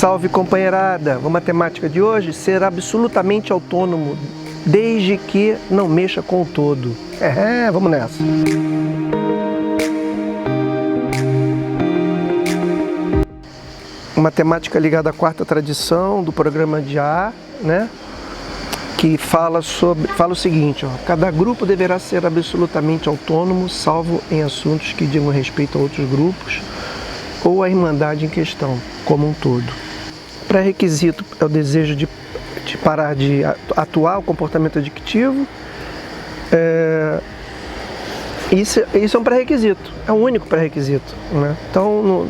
Salve, companheirada! A matemática de hoje: ser absolutamente autônomo, desde que não mexa com o todo. Vamos nessa! Uma temática ligada à quarta tradição do programa de A, né? Que fala o seguinte, ó: cada grupo deverá ser absolutamente autônomo, salvo em assuntos que digam respeito a outros grupos ou a irmandade em questão, como um todo. Pré-requisito é o desejo de parar de atuar o comportamento adictivo. Isso é um pré-requisito, é o único pré-requisito, né? Então,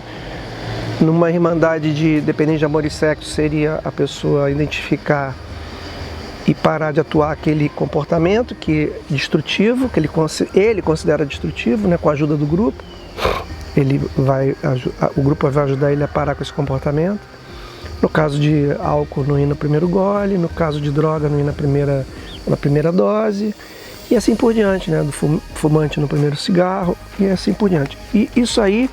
numa irmandade de dependente de amor e sexo, seria a pessoa identificar e parar de atuar aquele comportamento que é destrutivo, que ele considera destrutivo, né, com a ajuda do grupo. O grupo vai ajudar ele a parar com esse comportamento. No caso de álcool, não ir no primeiro gole. No caso de droga, não ir na primeira dose. E assim por diante, né? Do fumante no primeiro cigarro, e assim por diante. E isso aí,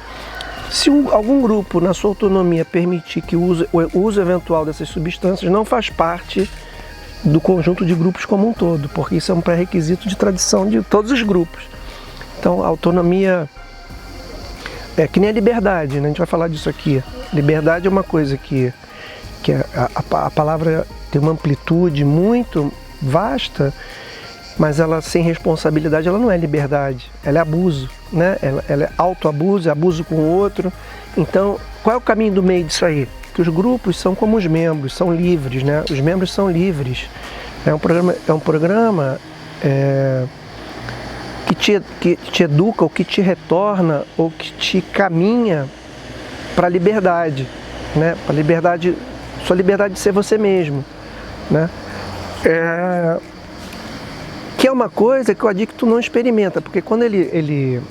se algum grupo, na sua autonomia, permitir que o uso eventual dessas substâncias, não faz parte do conjunto de grupos como um todo, porque isso é um pré-requisito de tradição de todos os grupos. Então, a autonomia é que nem a liberdade, né? A gente vai falar disso aqui. Liberdade é uma coisa que a palavra tem uma amplitude muito vasta, mas ela sem responsabilidade, ela não é liberdade, ela é abuso, né? Ela é autoabuso, é abuso com o outro. Então, qual é o caminho do meio disso aí? Que os grupos são como os membros, são livres, né? Os membros são livres. É um programa que te educa, ou que te retorna, ou que te caminha para a liberdade, né? Para a liberdade, sua liberdade de ser você mesmo, né? Que é uma coisa que o adicto não experimenta, porque quando ele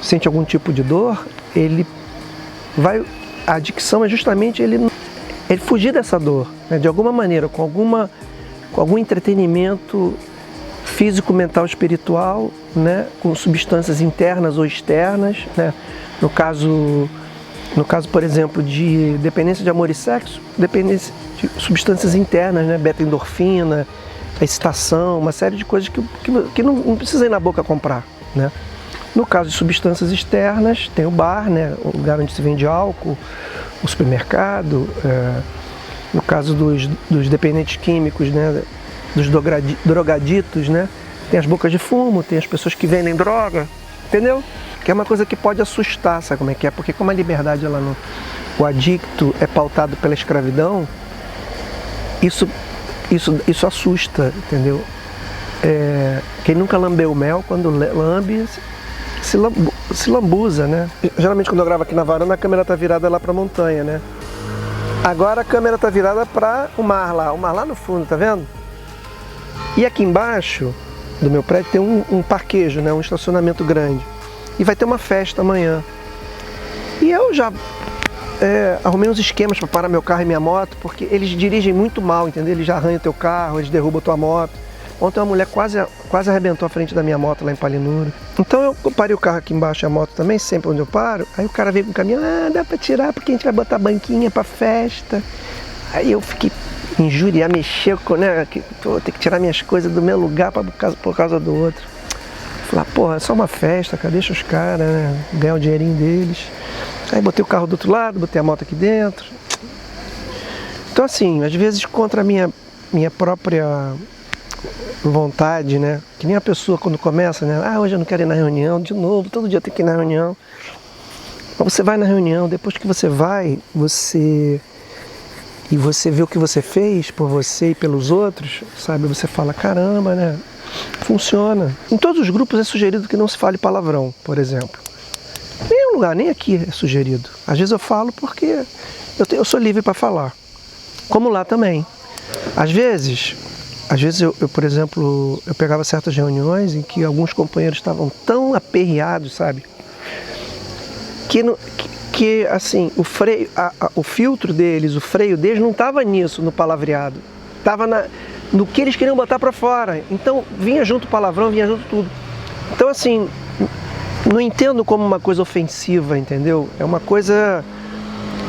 sente algum tipo de dor, a adicção é justamente ele fugir dessa dor, né? De alguma maneira, com algum entretenimento físico, mental, espiritual, né? Com substâncias internas ou externas, né? No caso, por exemplo, de dependência de amor e sexo, dependência de substâncias internas, né? Beta-endorfina, a excitação, uma série de coisas que não precisa ir na boca comprar, né? No caso de substâncias externas, tem o bar, né? O lugar onde se vende álcool, o supermercado. No caso dos dependentes químicos, né? Dos drogaditos, né? Tem as bocas de fumo, tem as pessoas que vendem droga, entendeu? Que é uma coisa que pode assustar, sabe como é que é? Porque como a liberdade, o adicto é pautado pela escravidão, isso assusta, entendeu? Quem nunca lambeu mel, quando lambe, se lambuza, né? Geralmente quando eu gravo aqui na varanda, a câmera tá virada lá pra montanha, né? Agora a câmera tá virada para o mar lá no fundo, tá vendo? E aqui embaixo do meu prédio tem um parquejo, né? Um estacionamento grande. E vai ter uma festa amanhã. E eu já arrumei uns esquemas para parar meu carro e minha moto, porque eles dirigem muito mal, entendeu? Eles já arranham teu carro, eles derrubam tua moto. Ontem uma mulher quase arrebentou a frente da minha moto lá em Palinuro. Então eu parei o carro aqui embaixo e a moto também, sempre onde eu paro. Aí o cara veio com o caminhão: dá pra tirar porque a gente vai botar banquinha pra festa. Aí eu fiquei injuriar, mexer com, né? Vou ter que tirar minhas coisas do meu lugar por causa do outro. Falar, porra, é só uma festa, cara, deixa os caras, né? Ganhar o dinheirinho deles. Aí botei o carro do outro lado, botei a moto aqui dentro. Então assim, às vezes contra a minha própria vontade, né? Que nem a pessoa quando começa, né? Hoje eu não quero ir na reunião, de novo, todo dia tem que ir na reunião. Mas você vai na reunião, depois que você vai, você vê o que você fez por você e pelos outros, sabe? Você fala, caramba, né? Funciona. Em todos os grupos é sugerido que não se fale palavrão, por exemplo. Nenhum lugar, nem aqui é sugerido. Às vezes eu falo porque eu sou livre para falar. Como lá também. Às vezes eu, por exemplo, eu pegava certas reuniões em que alguns companheiros estavam tão aperreados, sabe? Que assim, o filtro deles, o freio deles não estava nisso, no palavreado. Estava no que eles queriam botar para fora. Então vinha junto o palavrão, vinha junto tudo. Então assim, não entendo como uma coisa ofensiva, entendeu? É uma coisa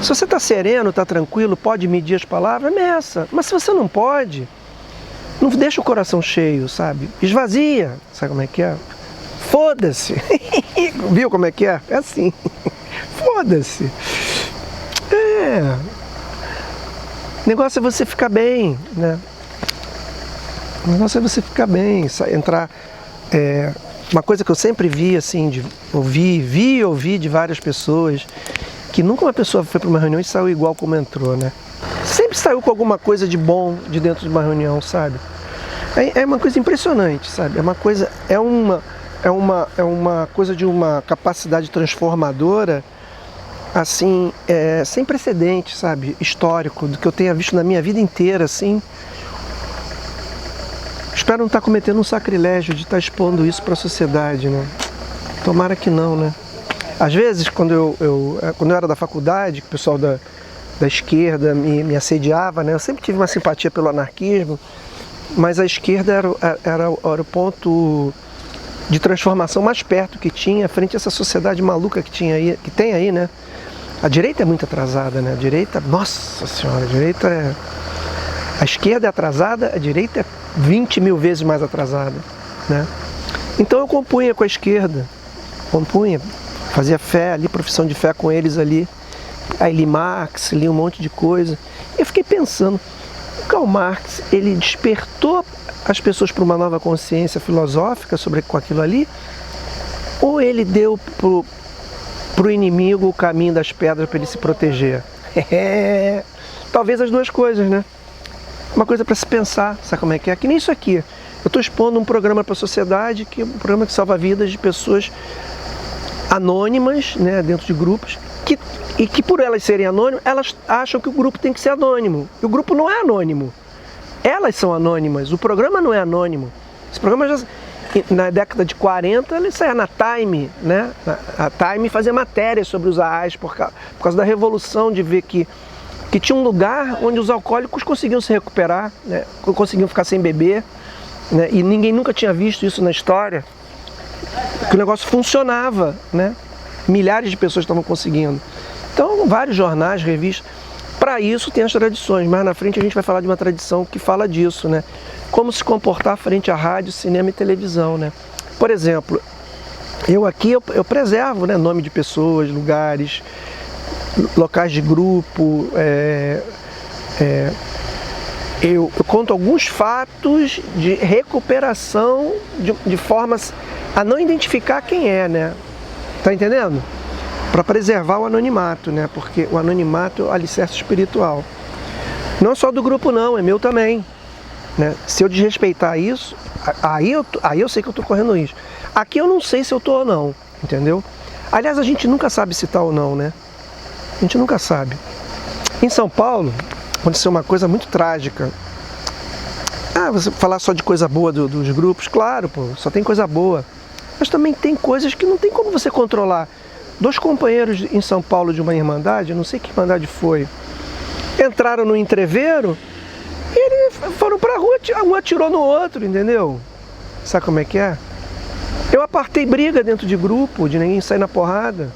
Se você está sereno, está tranquilo, pode medir as palavras, meça. Mas se você não pode, não deixa o coração cheio, sabe? Esvazia. Sabe como é que é? Foda-se. Viu como é que é? É assim. Foda-se. O negócio é você ficar bem, né? O negócio é você ficar bem, entrar... uma coisa que eu sempre vi, assim, de ouvir de várias pessoas, que nunca uma pessoa foi para uma reunião e saiu igual como entrou, né? Sempre saiu com alguma coisa de bom de dentro de uma reunião, sabe? É uma coisa impressionante, sabe? É uma coisa de uma capacidade transformadora, assim, sem precedente, sabe? Histórico, do que eu tenha visto na minha vida inteira, assim. Espero não estar cometendo um sacrilégio de estar expondo isso para a sociedade, né? Tomara que não, né? Às vezes, quando eu era da faculdade, que o pessoal da esquerda me assediava, né? Eu sempre tive uma simpatia pelo anarquismo, mas a esquerda era o ponto de transformação mais perto que tinha, frente a essa sociedade maluca que tem aí, né? A direita é muito atrasada, né? A direita, nossa senhora, a esquerda é atrasada, a direita é 20 mil vezes mais atrasada, né? Então eu compunha com a esquerda, fazia fé ali, profissão de fé com eles ali, aí li Marx, li um monte de coisa, e eu fiquei pensando, o Karl Marx, ele despertou as pessoas para uma nova consciência filosófica com aquilo ali, ou ele deu pro inimigo o caminho das pedras para ele se proteger? Talvez as duas coisas, né? Uma coisa para se pensar, sabe como é que é? Que nem isso aqui. Eu estou expondo um programa para a sociedade, que é um programa que salva vidas de pessoas anônimas, né, dentro de grupos, e que por elas serem anônimas, elas acham que o grupo tem que ser anônimo. E o grupo não é anônimo. Elas são anônimas, o programa não é anônimo. Esse programa já, na década de 40, ele saía na Time, né? A Time fazia matérias sobre os AAs por causa da revolução de ver que tinha um lugar onde os alcoólicos conseguiam se recuperar, né? Conseguiam ficar sem beber, né? E ninguém nunca tinha visto isso na história, que o negócio funcionava, né? Milhares de pessoas estavam conseguindo. Então, vários jornais, revistas. Para isso tem as tradições, mas na frente a gente vai falar de uma tradição que fala disso, né? Como se comportar frente à rádio, cinema e televisão, né? Por exemplo, eu preservo, né, nome de pessoas, lugares, locais de grupo, eu conto alguns fatos de recuperação de formas a não identificar quem é, né? Tá entendendo? Para preservar o anonimato, né? Porque o anonimato é o alicerce espiritual. Não só do grupo não, é meu também, né? Se eu desrespeitar isso, aí eu sei que eu estou correndo risco. Aqui eu não sei se eu estou ou não, entendeu? Aliás, a gente nunca sabe se está ou não, né? A gente nunca sabe. Em São Paulo, aconteceu uma coisa muito trágica. Você falar só de coisa boa dos grupos, claro, pô, só tem coisa boa. Mas também tem coisas que não tem como você controlar. 2 companheiros em São Paulo de uma irmandade, não sei que irmandade foi, entraram no entreveiro e eles foram pra rua, um atirou no outro, entendeu? Sabe como é que é? Eu apartei briga dentro de grupo, de ninguém sair na porrada.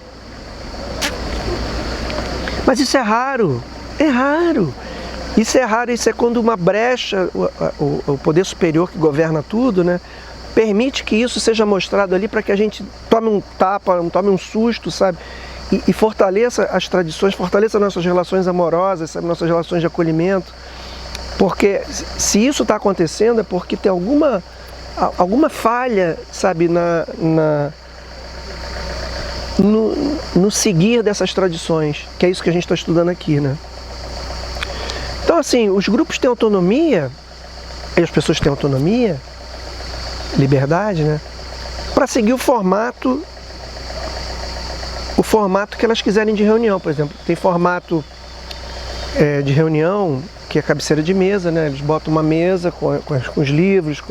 Mas isso é raro, é raro. Isso é raro, isso é quando uma brecha, o poder superior que governa tudo, né, permite que isso seja mostrado ali para que a gente tome um tapa, tome um susto, sabe? E fortaleça as tradições, fortaleça nossas relações amorosas, sabe? Nossas relações de acolhimento. Porque se isso está acontecendo é porque tem alguma falha, sabe, no seguir dessas tradições, que é isso que a gente está estudando aqui, né? Então, assim, os grupos têm autonomia, e as pessoas têm autonomia, liberdade, né? Para seguir o formato que elas quiserem de reunião. Por exemplo, tem formato de reunião que é cabeceira de mesa, né? Eles botam uma mesa com os livros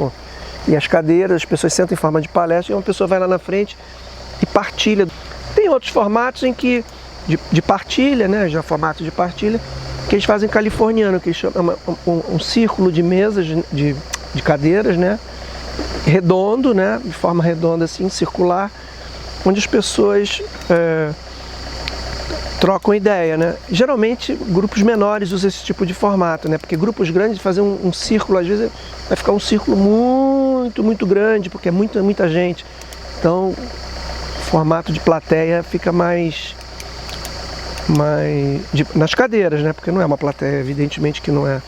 e as cadeiras, as pessoas sentam em forma de palestra e uma pessoa vai lá na frente e partilha. Tem outros formatos em que de partilha, né? Já formato de partilha, que eles fazem californiano, que eles chamam um círculo de mesas, de cadeiras, né? Redondo, né? De forma redonda assim, circular, onde as pessoas trocam ideia, né? Geralmente grupos menores usam esse tipo de formato, né? Porque grupos grandes fazer um círculo, às vezes vai ficar um círculo muito grande, porque é muita gente. Então, o formato de plateia fica mais nas cadeiras, né? Porque não é uma plateia, evidentemente que não é.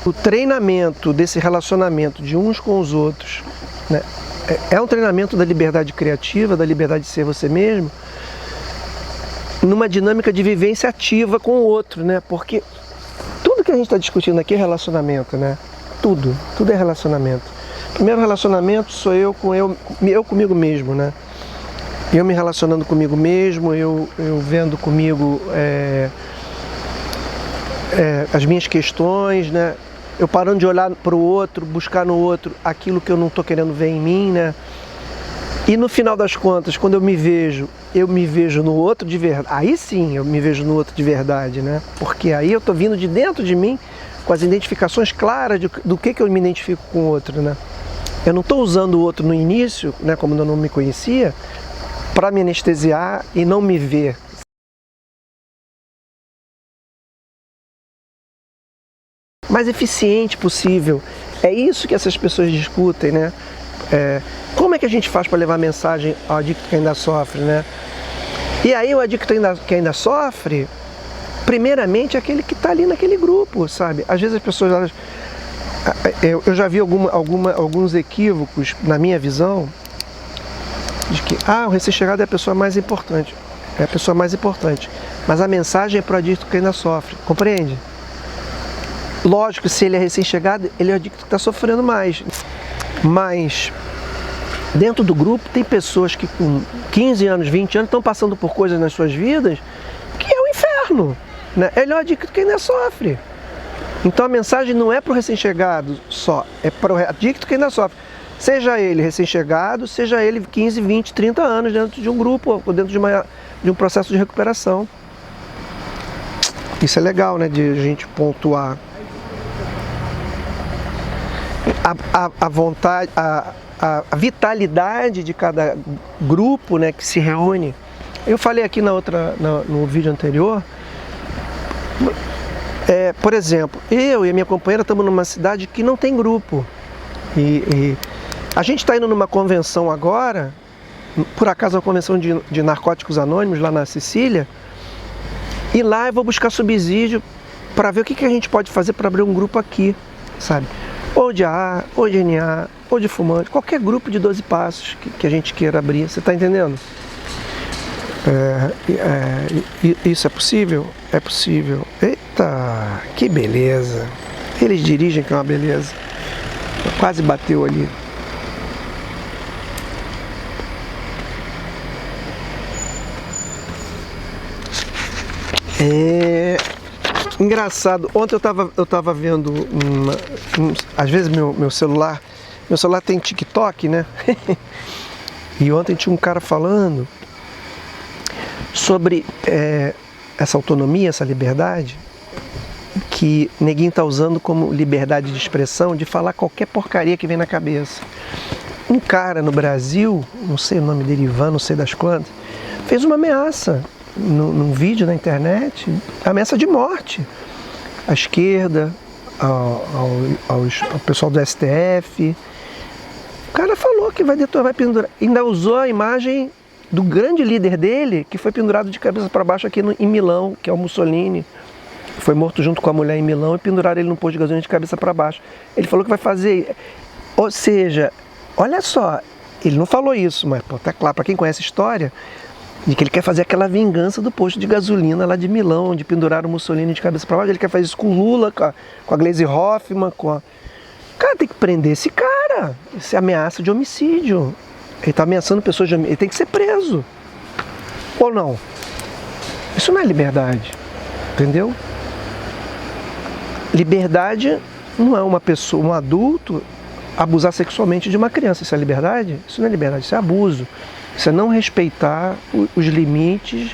O treinamento desse relacionamento de uns com os outros, né? É um treinamento da liberdade criativa, da liberdade de ser você mesmo, numa dinâmica de vivência ativa com o outro, né? Porque tudo que a gente está discutindo aqui é relacionamento, né? Tudo é relacionamento. Primeiro relacionamento sou eu comigo mesmo, né? Eu me relacionando comigo mesmo, eu vendo comigo as minhas questões, né? Eu parando de olhar para o outro, buscar no outro aquilo que eu não estou querendo ver em mim, né? E no final das contas, quando eu me vejo no outro de verdade. Aí sim eu me vejo no outro de verdade, né? Porque aí eu estou vindo de dentro de mim com as identificações claras do que eu me identifico com o outro, né? Eu não estou usando o outro no início, né, como eu não me conhecia, para me anestesiar e não me ver. Mais eficiente possível. É isso que essas pessoas discutem, né? Como é que a gente faz para levar mensagem ao adicto que ainda sofre, né? E aí o adicto que ainda sofre, primeiramente é aquele que está ali naquele grupo, sabe? Às vezes as pessoas, eu já vi alguns equívocos na minha visão, de que o recém-chegado é a pessoa mais importante. É a pessoa mais importante. Mas a mensagem é para o adicto que ainda sofre, compreende? Lógico, se ele é recém-chegado, ele é o adicto que está sofrendo mais. Mas dentro do grupo tem pessoas que com 15 anos, 20 anos estão passando por coisas nas suas vidas que é o inferno, né? Ele é o adicto que ainda sofre. Então a mensagem não é para o recém-chegado só, é para o adicto que ainda sofre. Seja ele recém-chegado, seja ele 15, 20, 30 anos dentro de um grupo, ou dentro de um processo de recuperação. Isso é legal, né, de a gente pontuar. A vontade, a vitalidade de cada grupo, né, que se reúne. Eu falei aqui no vídeo anterior, por exemplo, eu e a minha companheira estamos numa cidade que não tem grupo. E a gente está indo numa convenção agora, por acaso uma convenção de narcóticos anônimos lá na Sicília, e lá eu vou buscar subsídio para ver o que a gente pode fazer para abrir um grupo aqui, sabe? Ou de AA, ou de NA, ou de fumante, qualquer grupo de 12 passos que a gente queira abrir, você está entendendo? Isso é possível? É possível. Eita, que beleza! Eles dirigem, que é uma beleza. Quase bateu ali. Engraçado, ontem eu tava vendo às vezes meu celular tem TikTok, né? E ontem tinha um cara falando sobre essa autonomia, essa liberdade que neguinho tá usando como liberdade de expressão, de falar qualquer porcaria que vem na cabeça. Um cara no Brasil, não sei o nome dele, Ivan, não sei das quantas, fez uma ameaça num vídeo na internet, ameaça de morte à esquerda, ao pessoal do STF. O cara falou que vai pendurar, ainda usou a imagem do grande líder dele, que foi pendurado de cabeça para baixo aqui em Milão, que é o Mussolini. Foi morto junto com a mulher em Milão e penduraram ele num posto de gasolina de cabeça para baixo. Ele falou que vai fazer, ou seja, olha só, ele não falou isso, mas tá claro, para quem conhece a história, de que ele quer fazer aquela vingança do posto de gasolina lá de Milão, onde penduraram o Mussolini de cabeça para baixo. Ele quer fazer isso com o Lula, com a Gleisi Hoffmann, Cara, tem que prender esse cara. Isso é ameaça de homicídio. Ele está ameaçando pessoas de homicídio. Ele tem que ser preso. Ou não? Isso não é liberdade. Entendeu? Liberdade não é uma pessoa, um adulto, abusar sexualmente de uma criança. Isso é liberdade? Isso não é liberdade, isso é abuso. Isso é não respeitar os limites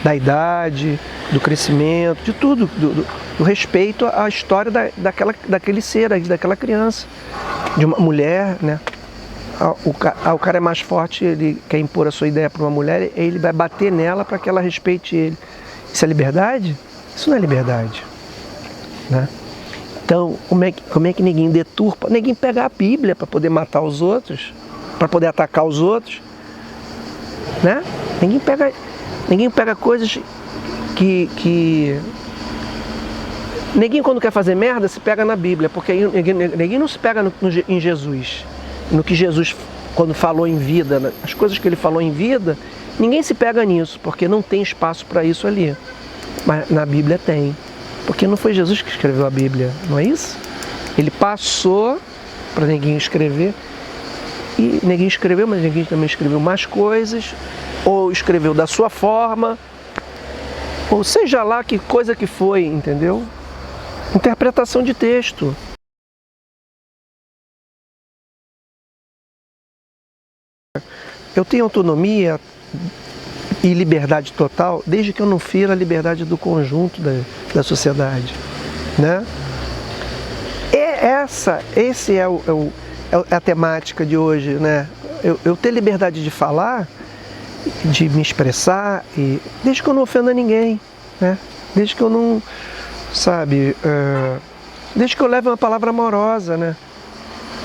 da idade, do crescimento, de tudo, do respeito à história daquele ser, daquela criança, de uma mulher, né? O cara é mais forte, ele quer impor a sua ideia para uma mulher, ele vai bater nela para que ela respeite ele. Isso é liberdade? Isso não é liberdade, né? Então, como é que ninguém deturpa? Ninguém pega a Bíblia para poder matar os outros, para poder atacar os outros, né? Ninguém pega coisas que ninguém, quando quer fazer merda, se pega na Bíblia, porque ninguém não se pega em Jesus, no que Jesus, quando falou em vida, as coisas que ele falou em vida, ninguém se pega nisso, porque não tem espaço para isso ali. Mas na Bíblia tem, porque não foi Jesus que escreveu a Bíblia, não é isso? Ele passou para ninguém escrever, e ninguém escreveu, mas ninguém também escreveu mais coisas, ou escreveu da sua forma, ou seja lá que coisa que foi, entendeu? Interpretação de texto. Eu tenho autonomia e liberdade total, desde que eu não fira a liberdade do conjunto da sociedade, né? Esse é a temática de hoje, né? Eu ter liberdade de falar, de me expressar, e desde que eu não ofenda ninguém, né? Desde que eu não, sabe, desde que eu leve uma palavra amorosa, né?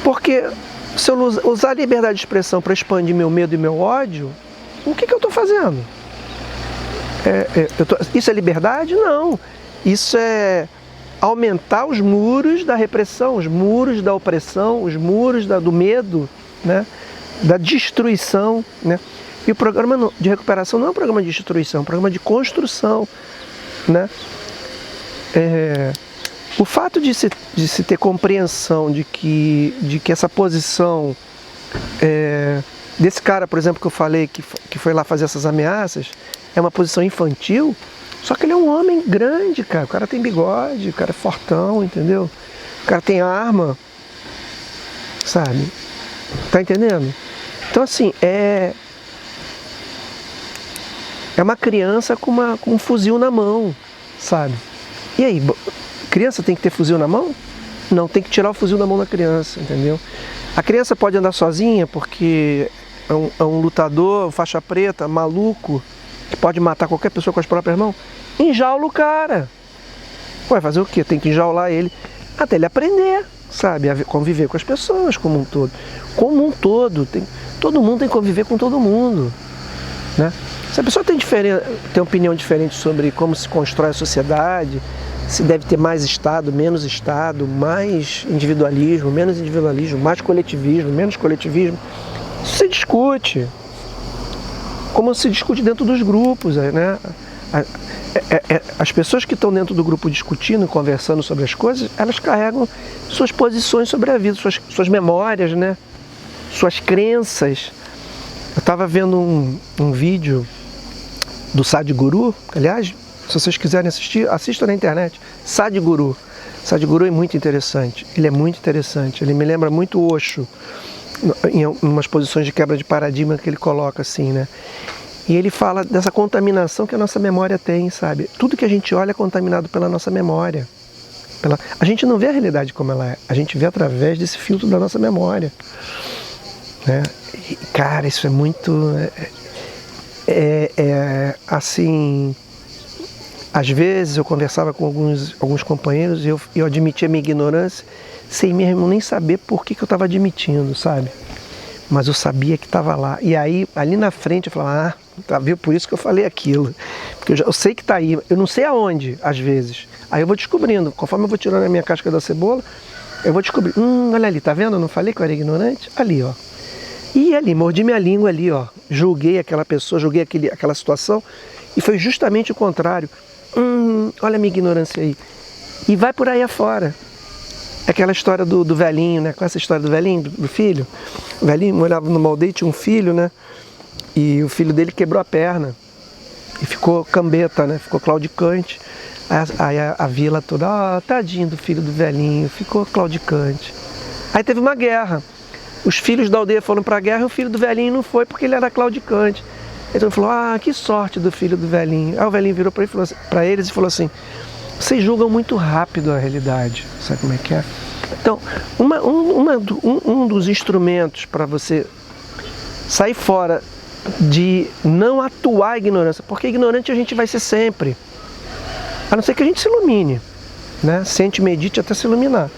Porque se eu usar a liberdade de expressão para expandir meu medo e meu ódio, o que eu estou fazendo? Isso é liberdade? Não. Isso é aumentar os muros da repressão, os muros da opressão, os muros do medo, né? Da destruição, né? E o programa de recuperação não é um programa de destruição, é um programa de construção, né? O fato de se ter compreensão de que essa posição desse cara, por exemplo, que eu falei, que foi lá fazer essas ameaças, é uma posição infantil, só que ele é um homem grande, cara. O cara tem bigode, o cara é fortão, entendeu? O cara tem arma, sabe? Tá entendendo? Então, assim, é uma criança com um fuzil na mão, sabe? E aí, criança tem que ter fuzil na mão? Não, tem que tirar o fuzil da mão da criança, entendeu? A criança pode andar sozinha porque é um lutador, faixa preta, maluco, que pode matar qualquer pessoa com as próprias mãos. Enjaula o cara. Vai fazer o quê? Tem que enjaular ele até ele aprender, sabe? A conviver com as pessoas como um todo. Como um todo. Todo mundo tem que conviver com todo mundo, né? Se a pessoa tem opinião diferente sobre como se constrói a sociedade, se deve ter mais Estado, menos Estado, mais individualismo, menos individualismo, mais coletivismo, menos coletivismo, isso se discute. Como se discute dentro dos grupos, né? As pessoas que estão dentro do grupo discutindo, conversando sobre as coisas, elas carregam suas posições sobre a vida, suas memórias, né? Suas crenças. Eu estava vendo um vídeo do Sadhguru, aliás, se vocês quiserem assistir, assistam na internet, Sadhguru. Sadhguru é muito interessante, ele é muito interessante, ele me lembra muito Osho, em umas posições de quebra de paradigma que ele coloca assim, né? E ele fala dessa contaminação que a nossa memória tem, sabe? Tudo que a gente olha é contaminado pela nossa memória. A gente não vê a realidade como ela é, a gente vê através desse filtro da nossa memória, né? E, cara, isso é muito... assim... Às vezes eu conversava com alguns companheiros e eu admitia a minha ignorância sem mesmo nem saber por que eu estava admitindo, sabe? Mas eu sabia que estava lá. E aí, ali na frente, eu falava, tá, viu? Por isso que eu falei aquilo. Porque eu sei que está aí, eu não sei aonde, às vezes. Aí eu vou descobrindo, conforme eu vou tirando a minha casca da cebola, eu vou descobrir, olha ali, tá vendo? Eu não falei que eu era ignorante? Ali, ó. E ali, mordi minha língua ali, ó. Julguei aquela pessoa, julguei aquela situação. E foi justamente o contrário. Olha a minha ignorância aí. E vai por aí afora. Aquela história do velhinho, né? Com essa história do velhinho, do filho. O velhinho morava numa aldeia e tinha um filho, né? E o filho dele quebrou a perna. E ficou cambeta, né? Ficou claudicante. Aí a vila toda, tadinho do filho do velhinho, ficou claudicante. Aí teve uma guerra. Os filhos da aldeia foram para a guerra e o filho do velhinho não foi porque ele era claudicante. Então ele falou, que sorte do filho do velhinho. Aí o velhinho virou para eles e falou assim, vocês julgam muito rápido a realidade. Sabe como é que é? Então, um dos instrumentos para você sair fora de não atuar a ignorância, porque ignorante a gente vai ser sempre. A não ser que a gente se ilumine, né? Sente, medite até se iluminar.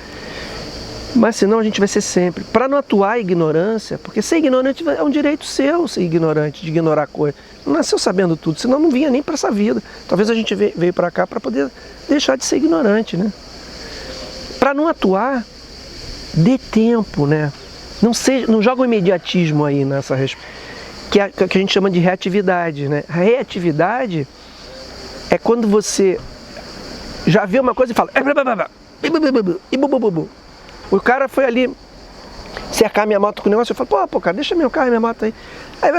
Mas senão a gente vai ser sempre. Para não atuar a ignorância, porque ser ignorante é um direito seu, ser ignorante, de ignorar coisa. Não nasceu sabendo tudo, senão não vinha nem para essa vida. Talvez a gente veio para cá para poder deixar de ser ignorante, né? Para não atuar, dê tempo, né? Não joga o imediatismo aí nessa resposta, que a gente chama de reatividade, né? A reatividade é quando você já vê uma coisa e fala... O cara foi ali cercar minha moto com o negócio, eu falo, pô, cara, deixa meu carro e minha moto aí. Aí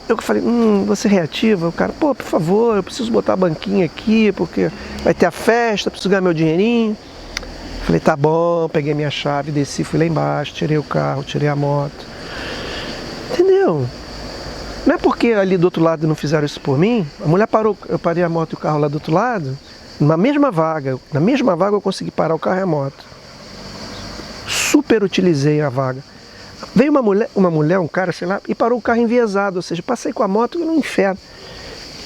eu falei, você reativa? O cara, pô, por favor, eu preciso botar a banquinha aqui, porque vai ter a festa, preciso ganhar meu dinheirinho. Falei, tá bom, peguei minha chave, desci, fui lá embaixo, tirei o carro, tirei a moto. Entendeu? Não é porque ali do outro lado não fizeram isso por mim, a mulher parou, eu parei a moto e o carro lá do outro lado, na mesma vaga eu consegui parar o carro e a moto. Super utilizei a vaga. Veio uma mulher, um cara, sei lá, e parou o carro enviesado, ou seja, passei com a moto no inferno.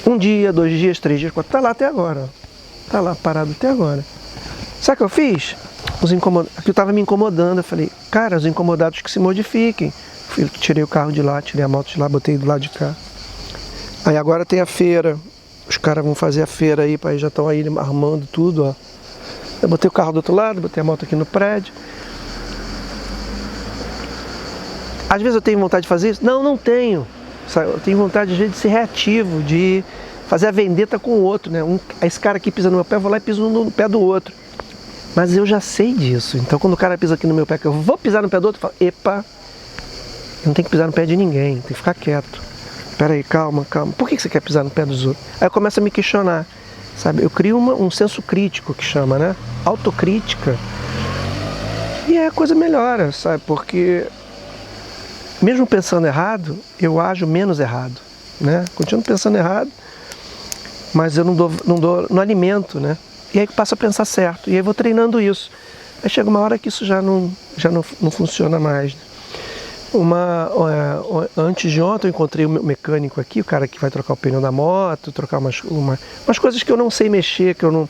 1 dia, 2 dias, 3 dias, 4, tá lá até agora. Tá lá parado até agora. Sabe o que eu fiz? Aquilo estava me incomodando, eu falei, cara, os incomodados que se modifiquem. Tirei o carro de lá, tirei a moto de lá, botei do lado de cá. Aí agora tem a feira, os caras vão fazer a feira aí, já estão aí arrumando tudo, ó. Eu botei o carro do outro lado, botei a moto aqui no prédio. Às vezes eu tenho vontade de fazer isso? Não tenho. Eu tenho vontade, às vezes, de ser reativo, de fazer a vendetta com o outro, né? Esse cara aqui pisa no meu pé, eu vou lá e piso no pé do outro. Mas eu já sei disso. Então, quando o cara pisa aqui no meu pé, que eu vou pisar no pé do outro, eu falo, epa, não tem que pisar no pé de ninguém, tem que ficar quieto. Espera aí, calma. Por que você quer pisar no pé dos outros? Aí eu começo a me questionar, sabe? Eu crio um senso crítico, que chama, né? Autocrítica. E aí a coisa melhora, sabe? Porque... mesmo pensando errado, eu ajo menos errado, né? Continuo pensando errado, mas eu não alimento, né? E aí eu passo a pensar certo, e aí vou treinando isso. Aí chega uma hora que isso já não funciona mais. Antes de ontem eu encontrei o meu mecânico aqui, o cara que vai trocar o pneu da moto, trocar umas coisas que eu não sei mexer, que eu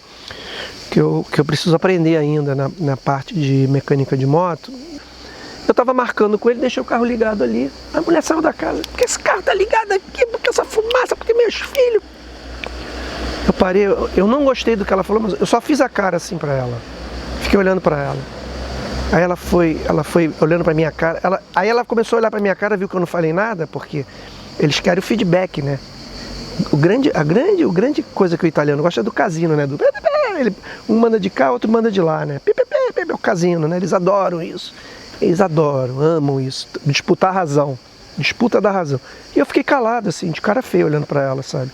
preciso aprender ainda na parte de mecânica de moto. Eu estava marcando com ele, deixei o carro ligado ali. A mulher saiu da casa. Por que esse carro está ligado aqui? Por que essa fumaça? Por que meus filhos? Eu parei, eu não gostei do que ela falou, mas eu só fiz a cara assim para ela. Fiquei olhando para ela. Aí ela foi olhando para minha cara. Aí ela começou a olhar para minha cara, viu que eu não falei nada, porque eles querem o feedback, né? A grande coisa que o italiano gosta é do casino, né? Um manda de cá, outro manda de lá, né? É o casino, né? Eles adoram isso. Eles adoram, amam isso, disputar a razão, disputa da razão. E eu fiquei calado, assim, de cara feia, olhando para ela, sabe?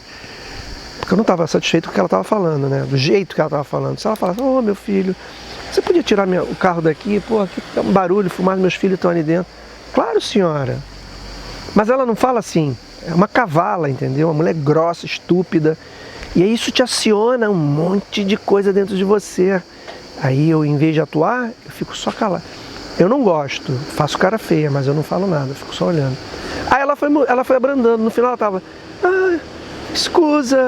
Porque eu não estava satisfeito com o que ela estava falando, né? Do jeito que ela estava falando. Se ela falasse, meu filho, você podia tirar o carro daqui? Pô, aqui tá um barulho, fumaça, meus filhos estão ali dentro. Claro, senhora. Mas ela não fala assim, é uma cavala, entendeu? Uma mulher grossa, estúpida. E aí isso te aciona um monte de coisa dentro de você. Aí eu, em vez de atuar, eu fico só calado. Eu não gosto, faço cara feia, mas eu não falo nada, fico só olhando. Aí ela foi abrandando, no final ela tava, escusa,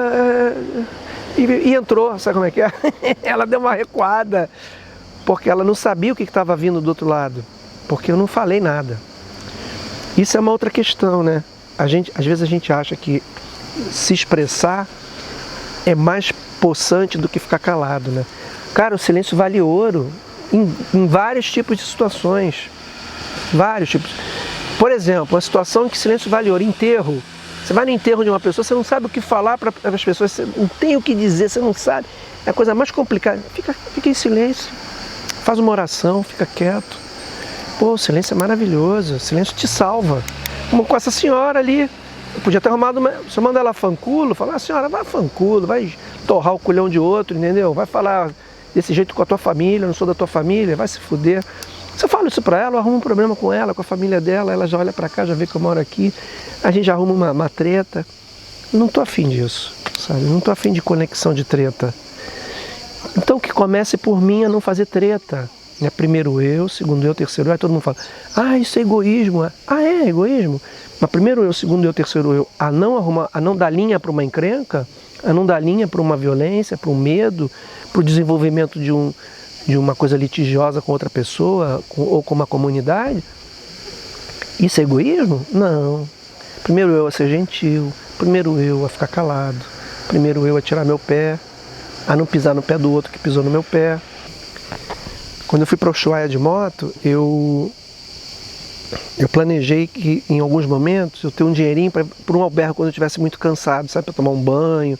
e entrou, sabe como é que é? Ela deu uma recuada, porque ela não sabia o que estava vindo do outro lado, porque eu não falei nada. Isso é uma outra questão, né? Às vezes a gente acha que se expressar é mais possante do que ficar calado, né? Cara, o silêncio vale ouro. Em vários tipos de situações. Vários tipos. Por exemplo, uma situação em que silêncio vale ouro. Enterro. Você vai no enterro de uma pessoa, você não sabe o que falar para as pessoas, você não tem o que dizer, você não sabe. É a coisa mais complicada. Fica em silêncio. Faz uma oração, fica quieto. Pô, o silêncio é maravilhoso. O silêncio te salva. Como com essa senhora ali. Eu podia ter arrumado se eu mandar ela fanculo, falar, senhora, vai fanculo, vai torrar o culhão de outro, entendeu? Vai falar desse jeito com a tua família, eu não sou da tua família, vai se fuder. Se eu falo isso pra ela, eu arrumo um problema com ela, com a família dela, ela já olha pra cá, já vê que eu moro aqui, a gente já arruma uma treta. Não tô afim disso, sabe? Não tô afim de conexão de treta. Então que comece por mim a não fazer treta. Né? Primeiro eu, segundo eu, terceiro eu, aí todo mundo fala, isso é egoísmo. É egoísmo? Mas primeiro eu, segundo eu, terceiro eu, a não dar linha para uma encrenca, a não dar linha para uma violência, para um medo, para o desenvolvimento de uma coisa litigiosa com outra pessoa ou com uma comunidade. Isso é egoísmo? Não. Primeiro eu a ser gentil, primeiro eu a ficar calado, primeiro eu a tirar meu pé, a não pisar no pé do outro que pisou no meu pé. Quando eu fui para o Ushuaia de moto, eu planejei que em alguns momentos eu ter um dinheirinho para um albergue quando eu estivesse muito cansado, sabe, para tomar um banho.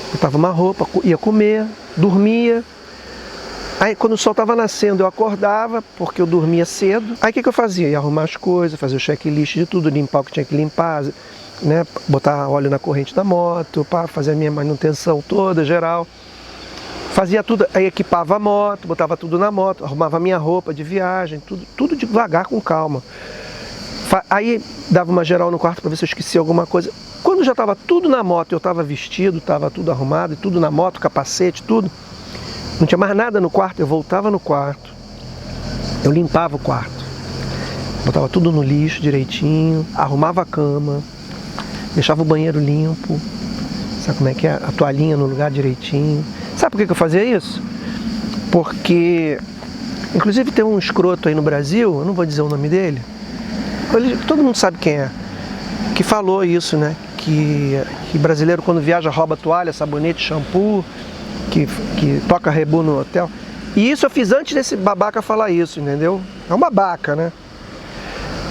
Eu botava uma roupa, ia comer, dormia. Aí quando o sol estava nascendo eu acordava, porque eu dormia cedo. Aí o que eu fazia? Ia arrumar as coisas, fazer o checklist de tudo, limpar o que tinha que limpar, né? Botar óleo na corrente da moto, para fazer a minha manutenção toda, geral. Fazia tudo, aí equipava a moto, botava tudo na moto, arrumava a minha roupa de viagem, tudo devagar, com calma. Aí dava uma geral no quarto para ver se eu esquecia alguma coisa. Quando já estava tudo na moto, eu estava vestido, estava tudo arrumado, e tudo na moto, capacete, tudo. Não tinha mais nada no quarto, eu voltava no quarto, eu limpava o quarto, botava tudo no lixo direitinho, arrumava a cama, deixava o banheiro limpo, sabe como é que é? A toalhinha no lugar direitinho. Sabe por que eu fazia isso? Porque, inclusive tem um escroto aí no Brasil, eu não vou dizer o nome dele, todo mundo sabe quem é, que falou isso, né? Que brasileiro quando viaja rouba toalha, sabonete, shampoo, que toca rebu no hotel. E isso eu fiz antes desse babaca falar isso, entendeu? É um babaca, né?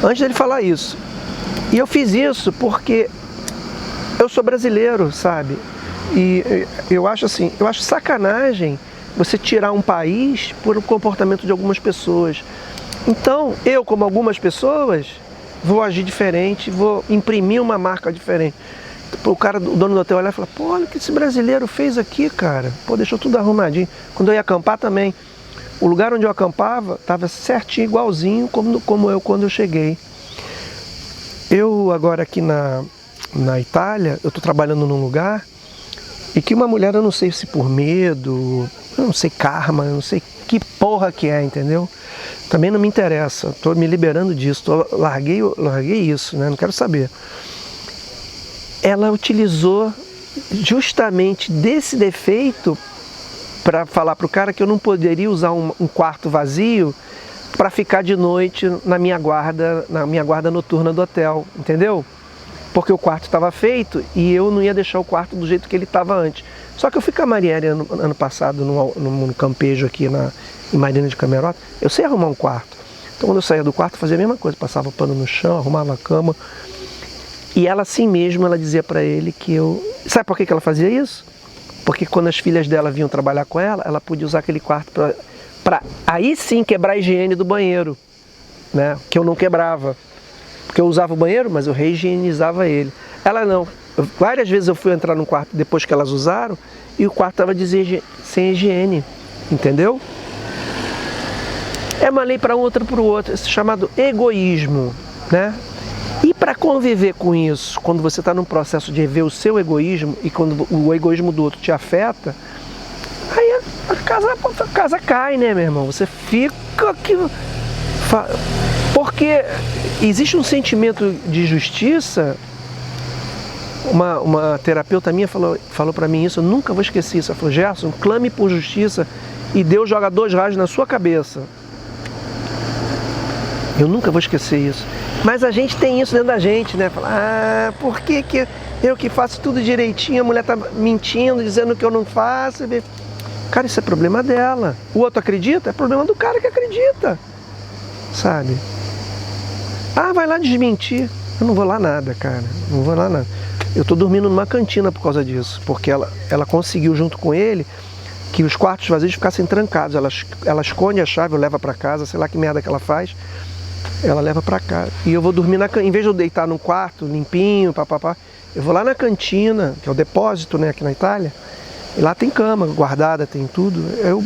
Antes dele falar isso. E eu fiz isso porque eu sou brasileiro, sabe? E eu acho assim, eu acho sacanagem você tirar um país por um comportamento de algumas pessoas. Então, eu, como algumas pessoas, vou agir diferente, vou imprimir uma marca diferente. O cara, o dono do hotel olhar e falar, pô, olha o que esse brasileiro fez aqui, cara. Pô, deixou tudo arrumadinho. Quando eu ia acampar também, o lugar onde eu acampava estava certinho, igualzinho como eu quando eu cheguei. Eu agora aqui na Itália, eu estou trabalhando num lugar e que uma mulher, eu não sei se por medo, eu não sei karma, eu não sei que porra que é, entendeu? Também não me interessa, estou me liberando disso, larguei isso, né? Não quero saber. Ela utilizou justamente desse defeito para falar para o cara que eu não poderia usar um quarto vazio para ficar de noite na minha guarda noturna do hotel, entendeu? Porque o quarto estava feito e eu não ia deixar o quarto do jeito que ele estava antes. Só que eu fui camariere ano passado no campejo aqui em Marina de Camerota, eu sei arrumar um quarto. Então quando eu saía do quarto, fazia a mesma coisa, passava pano no chão, arrumava a cama. E ela assim mesmo, ela dizia para ele que eu... Sabe por que ela fazia isso? Porque quando as filhas dela vinham trabalhar com ela podia usar aquele quarto para aí sim quebrar a higiene do banheiro, né? Que eu não quebrava. Porque eu usava o banheiro, mas eu reigienizava ele. Ela não. Várias vezes eu fui entrar no quarto depois que elas usaram e o quarto estava sem higiene, entendeu? É uma lei para um, outra para o outro, esse chamado egoísmo, né? E para conviver com isso, quando você está num processo de rever o seu egoísmo e quando o egoísmo do outro te afeta, aí a casa cai, né, meu irmão? Você fica aqui... Porque existe um sentimento de justiça. Uma terapeuta minha falou para mim isso, eu nunca vou esquecer isso. Ela falou, Gerson, clame por justiça e Deus joga 2 raios na sua cabeça. Eu nunca vou esquecer isso. Mas a gente tem isso dentro da gente, né? Fala, por que eu que faço tudo direitinho, a mulher tá mentindo, dizendo que eu não faço? Cara, isso é problema dela. O outro acredita? É problema do cara que acredita. Sabe? Vai lá desmentir. Eu não vou lá nada, cara. Não vou lá nada. Eu tô dormindo numa cantina por causa disso. Porque ela conseguiu junto com ele que os quartos vazios ficassem trancados. Ela esconde a chave, eu levo pra casa, sei lá que merda que ela faz. Ela leva pra cá. E eu vou dormir em vez de eu deitar num quarto limpinho, papapá, eu vou lá na cantina, que é o depósito, né, aqui na Itália. E lá tem cama guardada, tem tudo. Eu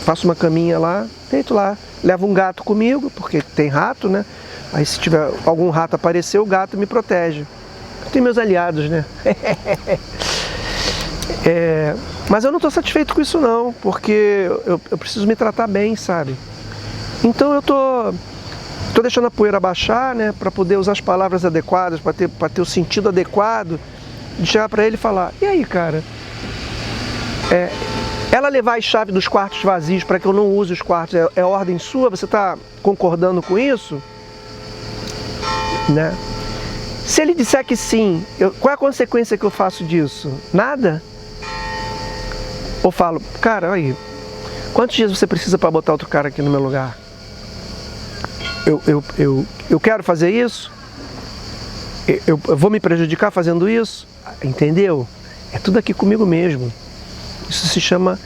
faço uma caminha lá, deito lá. Levo um gato comigo, porque tem rato, né? Aí se tiver algum rato aparecer, o gato me protege. Eu tenho meus aliados, né? Mas eu não estou satisfeito com isso não, porque eu preciso me tratar bem, sabe? Então eu tô deixando a poeira baixar, né? Para poder usar as palavras adequadas, para ter o sentido adequado de chegar para ele e falar: e aí, cara? Ela levar as chaves dos quartos vazios para que eu não use os quartos é ordem sua? Você está concordando com isso? Né? Se ele disser que sim, qual é a consequência que eu faço disso? Nada? Ou falo: cara, aí, quantos dias você precisa para botar outro cara aqui no meu lugar? Eu quero fazer isso? Eu vou me prejudicar fazendo isso? Entendeu? É tudo aqui comigo mesmo. Isso se chama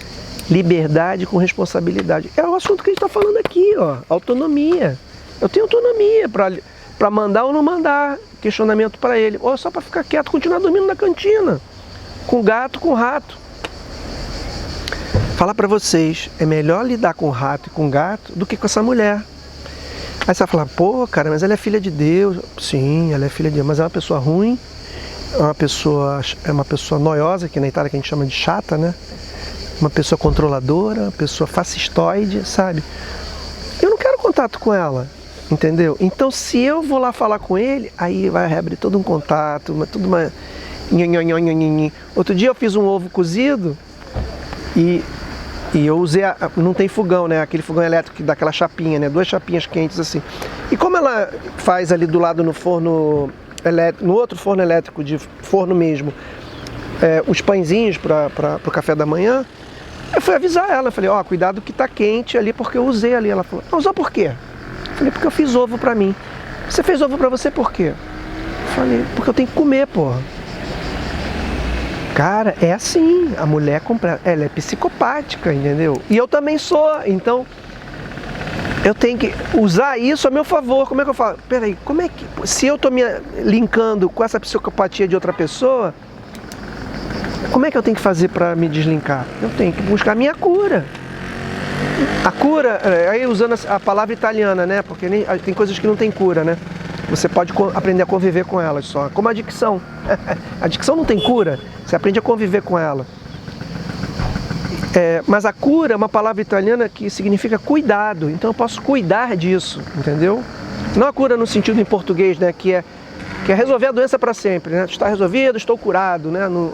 liberdade com responsabilidade. É o assunto que a gente está falando aqui, ó, autonomia. Eu tenho autonomia para mandar ou não mandar questionamento para ele, ou só para ficar quieto, continuar dormindo na cantina, com gato, com rato. Falar para vocês, é melhor lidar com rato e com gato do que com essa mulher. Aí você vai falar: pô, cara, mas ela é filha de Deus. Sim, ela é filha de Deus, mas é uma pessoa ruim, é uma pessoa noiosa, que na Itália que a gente chama de chata, né? Uma pessoa controladora, uma pessoa fascistoide, sabe? Eu não quero contato com ela, entendeu? Então, se eu vou lá falar com ele, aí vai reabrir todo um contato, tudo uma... Outro dia eu fiz um ovo cozido e eu usei, não tem fogão, né? Aquele fogão elétrico daquela chapinha, né? 2 chapinhas quentes assim. E como ela faz ali do lado no forno elétrico, no outro forno elétrico de forno mesmo, os pãezinhos para o café da manhã, eu fui avisar ela. Eu falei: ó, cuidado que tá quente ali, porque eu usei ali. Ela falou: usou por quê? Eu falei: porque eu fiz ovo para mim. Você fez ovo para você por quê? Eu falei: porque eu tenho que comer, porra. Cara, é assim, a mulher ela é psicopática, entendeu? E eu também sou, então eu tenho que usar isso a meu favor. Como é que eu falo? Peraí, como é que... Se eu tô me linkando com essa psicopatia de outra pessoa, como é que eu tenho que fazer para me deslinkar? Eu tenho que buscar a minha cura. A cura, aí usando a palavra italiana, né? Porque tem coisas que não tem cura, né? Você pode aprender a conviver com elas só, como a dicção. A dicção não tem cura, você aprende a conviver com ela. Mas a cura é uma palavra italiana que significa cuidado, então eu posso cuidar disso, entendeu? Não a cura no sentido em português, né, que é resolver a doença para sempre, né? Está resolvido, estou curado, né? Não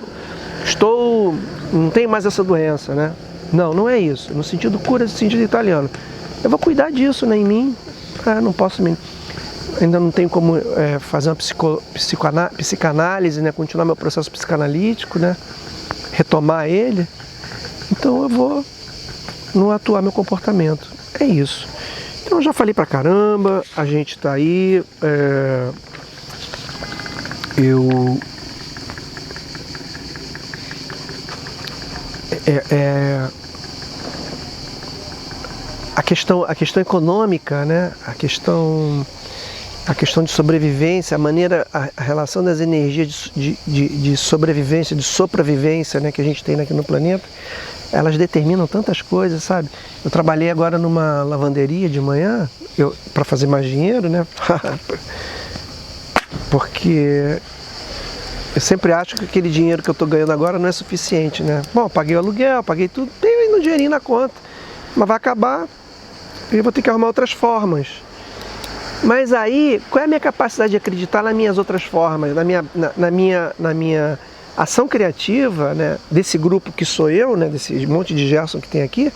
tenho mais essa doença, né? Não é isso, no sentido cura, no sentido italiano. Eu vou cuidar disso, né, em mim. Não posso ainda não tenho como fazer uma psicanálise, né, continuar meu processo psicanalítico, né, retomar ele. Então eu vou não atuar meu comportamento. É isso. Então eu já falei pra caramba, a gente tá aí. A questão econômica, né, a questão de sobrevivência, a relação das energias de sobrevivência, de sopravivência, né, que a gente tem aqui no planeta, elas determinam tantas coisas, sabe? Eu trabalhei agora numa lavanderia de manhã, para fazer mais dinheiro, né? Porque eu sempre acho que aquele dinheiro que eu estou ganhando agora não é suficiente, né? Bom, eu paguei o aluguel, paguei tudo, tenho ainda um dinheirinho na conta, mas vai acabar e eu vou ter que arrumar outras formas. Mas aí, qual é a minha capacidade de acreditar nas minhas outras formas, na minha ação criativa, né, desse grupo que sou eu, né, desse monte de Gerson que tem aqui,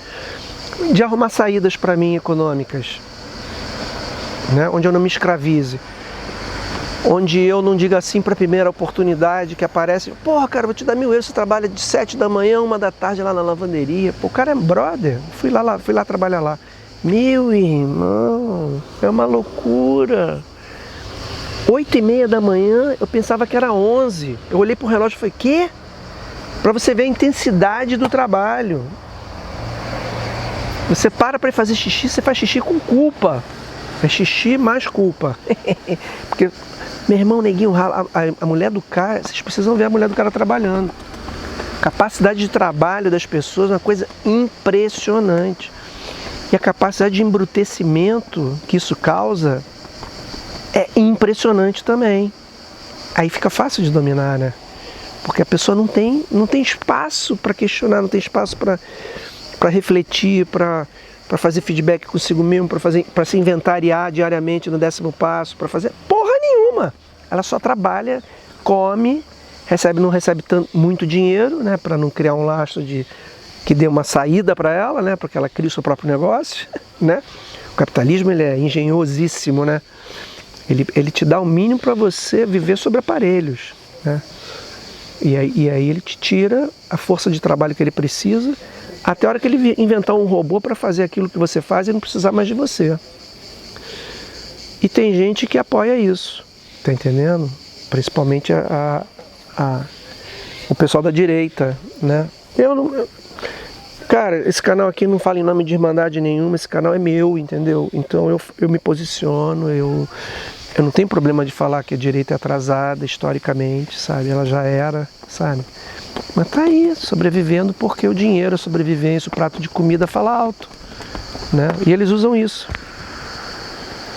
de arrumar saídas para mim econômicas, né, onde eu não me escravize, onde eu não diga assim para a primeira oportunidade que aparece: porra, cara, vou te dar 1.000 euros, você trabalha de 7 da manhã, 1 da tarde lá na lavanderia. Pô, o cara é brother, fui lá trabalhar lá. Meu irmão, é uma loucura. 8h30 da manhã, eu pensava que era 11. Eu olhei pro relógio e falei: quê? Para você ver a intensidade do trabalho. Você para ir fazer xixi, você faz xixi com culpa. É xixi mais culpa. Porque, meu irmão, neguinho, a mulher do cara, vocês precisam ver a mulher do cara trabalhando. Capacidade de trabalho das pessoas é uma coisa impressionante. E a capacidade de embrutecimento que isso causa é impressionante também. Aí fica fácil de dominar, né? Porque a pessoa não tem espaço para questionar, não tem espaço para refletir, para fazer feedback consigo mesmo, para se inventariar diariamente no 10º passo, para fazer porra nenhuma. Ela só trabalha, come, não recebe muito dinheiro, né, para não criar um lastro que dê uma saída para ela, né, porque ela cria o seu próprio negócio, né? O capitalismo ele é engenhosíssimo, né? Ele te dá o mínimo para você viver sobre aparelhos, né? E aí ele te tira a força de trabalho que ele precisa, até a hora que ele inventar um robô para fazer aquilo que você faz e não precisar mais de você. E tem gente que apoia isso, tá entendendo? Principalmente o pessoal da direita, né? Cara, esse canal aqui não fala em nome de irmandade nenhuma, esse canal é meu, entendeu? Então eu me posiciono, eu não tenho problema de falar que a direita é atrasada historicamente, sabe? Ela já era, sabe? Mas tá aí, sobrevivendo porque o dinheiro, a sobrevivência, o prato de comida fala alto, né? E eles usam isso,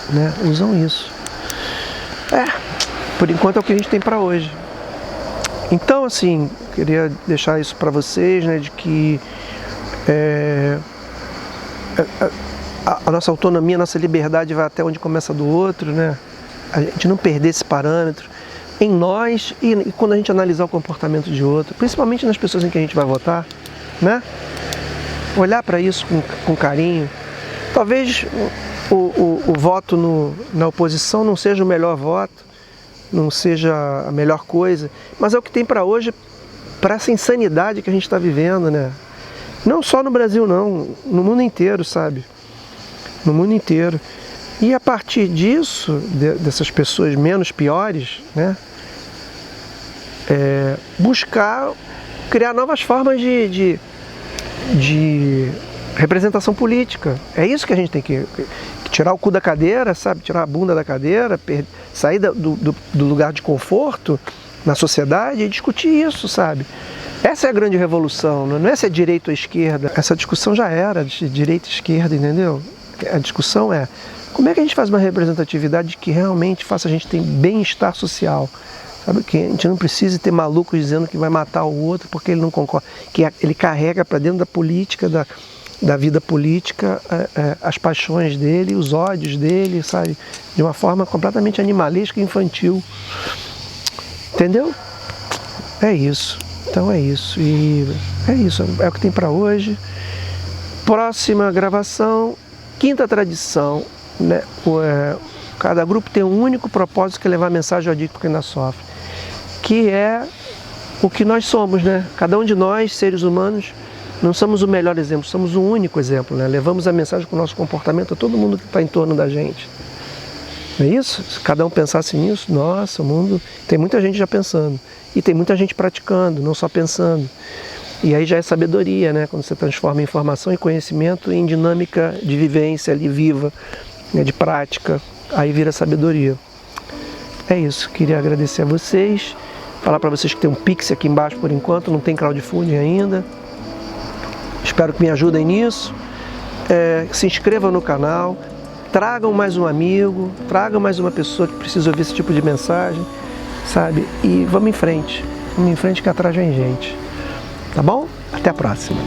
né? Usam isso. Por enquanto é o que a gente tem para hoje. Então, assim, queria deixar isso para vocês, né? De que a nossa autonomia, a nossa liberdade vai até onde começa do outro, né? A gente não perder esse parâmetro em nós e quando a gente analisar o comportamento de outro, principalmente nas pessoas em que a gente vai votar, né? Olhar para isso com carinho. Talvez o voto na oposição não seja o melhor voto, não seja a melhor coisa, mas é o que tem para hoje, para essa insanidade que a gente está vivendo, né? Não só no Brasil não, no mundo inteiro, sabe? No mundo inteiro. E a partir disso, dessas pessoas menos piores, né? Buscar criar novas formas de representação política. É isso que a gente tem que tirar o cu da cadeira, sabe? Tirar a bunda da cadeira, sair do lugar de conforto na sociedade e discutir isso, sabe? Essa é a grande revolução, não é se é direita ou esquerda. Essa discussão já era de direita e esquerda, entendeu? A discussão é como é que a gente faz uma representatividade que realmente faça a gente ter bem-estar social. Sabe? Que a gente não precise ter malucos dizendo que vai matar o outro porque ele não concorda. Que ele carrega para dentro da política, da vida política, as paixões dele, os ódios dele, sabe? De uma forma completamente animalesca e infantil. Entendeu? É isso. Então é isso. E é isso. É o que tem para hoje. Próxima gravação, quinta tradição, né? Cada grupo tem um único propósito, que é levar a mensagem ao adicto que ainda sofre, que é o que nós somos, né? Cada um de nós, seres humanos, não somos o melhor exemplo, somos o único exemplo, né? Levamos a mensagem com o nosso comportamento a todo mundo que está em torno da gente. Não é isso? Se cada um pensasse nisso, nossa, o mundo... Tem muita gente já pensando. E tem muita gente praticando, não só pensando. E aí já é sabedoria, né? Quando você transforma informação e conhecimento em dinâmica de vivência ali viva, né? De prática, aí vira sabedoria. É isso, queria agradecer a vocês, falar para vocês que tem um Pix aqui embaixo por enquanto, não tem crowdfunding ainda. Espero que me ajudem nisso. Se inscrevam no canal, tragam mais um amigo, tragam mais uma pessoa que precisa ouvir esse tipo de mensagem, sabe? E vamos em frente que atrás vem gente. Tá bom? Até a próxima.